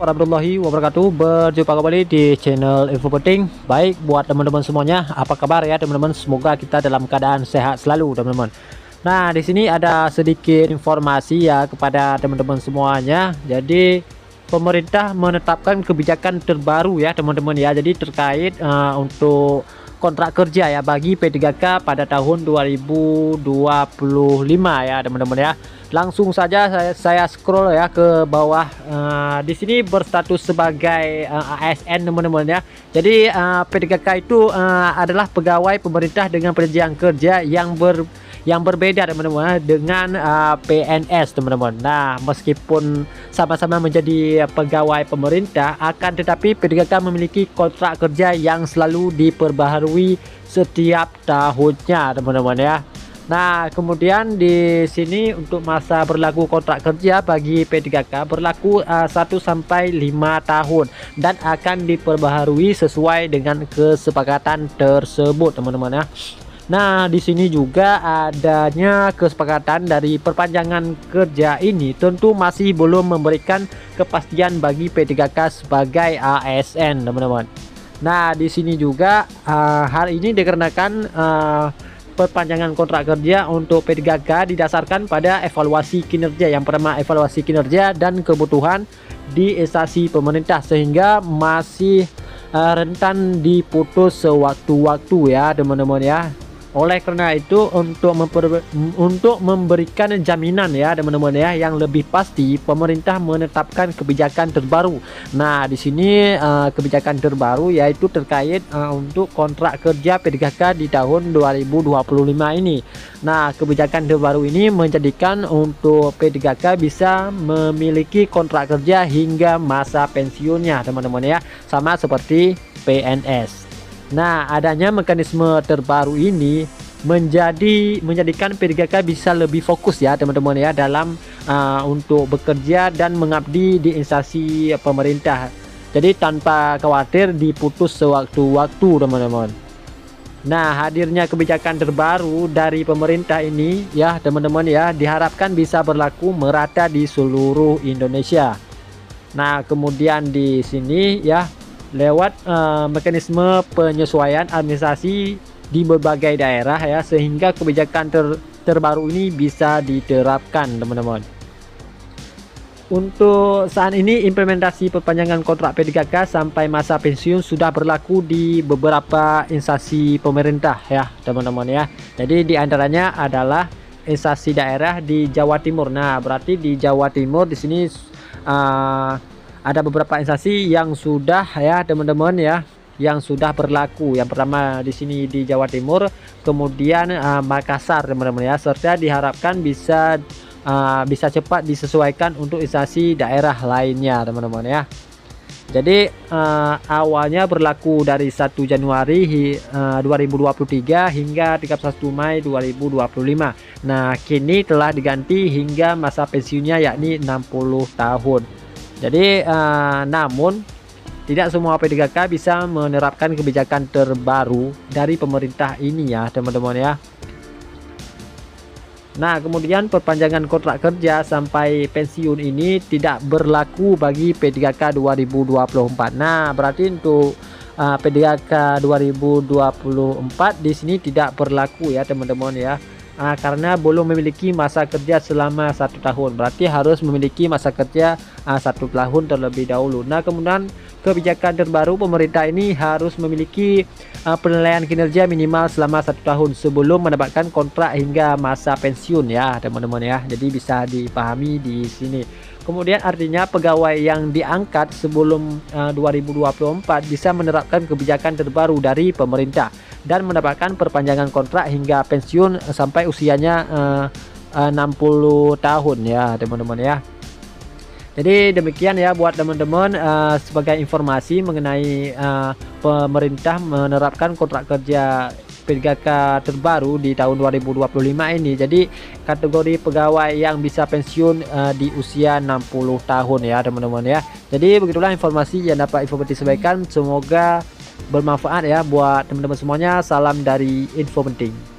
Warahmatullahi wabarakatuh. Berjumpa kembali di channel Info Penting. Baik, buat teman-teman semuanya, apa kabar ya teman-teman? Semoga kita dalam keadaan sehat selalu teman-teman. Nah, di sini ada sedikit informasi ya kepada teman-teman semuanya. Jadi pemerintah menetapkan kebijakan terbaru ya teman-teman ya. Jadi terkait untuk kontrak kerja ya bagi P3K pada tahun 2025 ya teman-teman ya. Langsung saja saya scroll ya ke bawah. Di sini berstatus sebagai ASN teman-teman ya. Jadi P3K itu adalah pegawai pemerintah dengan perjanjian kerja yang berbeda teman-teman dengan PNS teman-teman. Nah, meskipun sama-sama menjadi pegawai pemerintah, akan tetapi P3K memiliki kontrak kerja yang selalu diperbaharui setiap tahunnya teman-teman ya. Nah, kemudian di sini untuk masa berlaku kontrak kerja bagi P3K berlaku 1 sampai 5 tahun dan akan diperbaharui sesuai dengan kesepakatan tersebut teman-teman ya. Nah, di sini juga adanya kesepakatan dari perpanjangan kerja ini tentu masih belum memberikan kepastian bagi P3K sebagai ASN teman-teman. Nah, di sini juga hal ini dikarenakan perpanjangan kontrak kerja untuk P3K didasarkan pada evaluasi kinerja. Yang pertama evaluasi kinerja dan kebutuhan di instansi pemerintah sehingga masih rentan diputus sewaktu-waktu ya teman-teman ya. Oleh karena itu untuk memberikan jaminan ya teman-teman ya yang lebih pasti, pemerintah menetapkan kebijakan terbaru. Nah, di sini kebijakan terbaru yaitu terkait untuk kontrak kerja P3K di tahun 2025 ini. Nah, kebijakan terbaru ini menjadikan untuk P3K bisa memiliki kontrak kerja hingga masa pensiunnya teman-teman ya, sama seperti PNS. Nah, adanya mekanisme terbaru ini menjadikan P3K bisa lebih fokus ya teman-teman ya dalam untuk bekerja dan mengabdi di instansi pemerintah. Jadi tanpa khawatir diputus sewaktu-waktu teman-teman. Nah, hadirnya kebijakan terbaru dari pemerintah ini ya teman-teman ya diharapkan bisa berlaku merata di seluruh Indonesia. Nah, kemudian di sini ya lewat mekanisme penyesuaian administrasi di berbagai daerah ya sehingga kebijakan terbaru ini bisa diterapkan teman-teman. Untuk saat ini implementasi perpanjangan kontrak P3K sampai masa pensiun sudah berlaku di beberapa instansi pemerintah ya teman-teman ya. Jadi diantaranya adalah instansi daerah di Jawa Timur. Nah, berarti di Jawa Timur di sini ada beberapa instansi yang sudah ya teman-teman ya yang sudah berlaku. Yang pertama di sini di Jawa Timur, kemudian Makassar teman-teman ya, serta diharapkan bisa cepat disesuaikan untuk instansi daerah lainnya teman-teman ya. Jadi awalnya berlaku dari 1 Januari 2023 hingga 31 Mei 2025. Nah, kini telah diganti hingga masa pensiunnya yakni 60 tahun. Jadi namun tidak semua P3K bisa menerapkan kebijakan terbaru dari pemerintah ini ya teman-teman ya. Nah, kemudian perpanjangan kontrak kerja sampai pensiun ini tidak berlaku bagi P3K 2024. Nah, berarti untuk P3K 2024 di sini tidak berlaku ya teman-teman ya. Karena belum memiliki masa kerja selama 1 tahun, berarti harus memiliki masa kerja 1 tahun terlebih dahulu. Nah, kemudian kebijakan terbaru pemerintah ini harus memiliki penilaian kinerja minimal selama 1 tahun sebelum mendapatkan kontrak hingga masa pensiun ya teman-teman ya. Jadi bisa dipahami di sini. Kemudian artinya pegawai yang diangkat sebelum 2024 bisa menerapkan kebijakan terbaru dari pemerintah dan mendapatkan perpanjangan kontrak hingga pensiun sampai usianya 60 tahun ya teman-teman ya. Jadi demikian ya buat teman-teman sebagai informasi mengenai pemerintah menerapkan kontrak kerja P3K terbaru di tahun 2025 ini. Jadi kategori pegawai yang bisa pensiun di usia 60 tahun ya teman-teman ya. Jadi begitulah informasi yang dapat Info Penting sampaikan. Semoga bermanfaat ya buat teman-teman semuanya. Salam dari Info Penting.